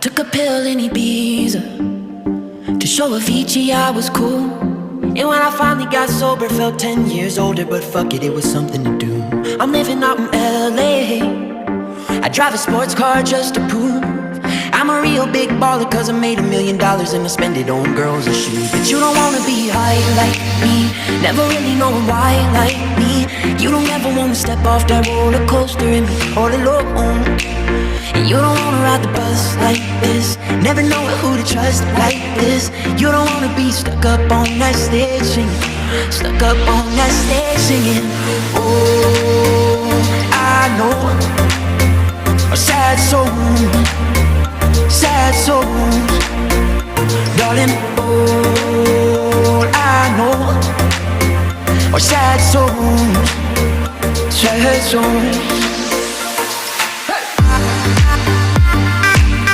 Took a pill in Ibiza to show Avicii I was cool. And when I finally got sober, felt 10 years older. But fuck it, it was something to do. I'm living out in LA. I drive a sports car just to prove I'm a real big baller, cause I made $1 million and I spend it on girls and shoes. But you don't wanna be high like me, never really knowing why like me. You don't ever wanna step off that roller coaster and be all alone. And you don't wanna ride the bus like this, never know who to trust like this. You don't wanna be stuck up on that stage singing, stuck up on that stage singing. Oh, I know a sad soul, sad souls, darling. All I know are sad souls, sad souls.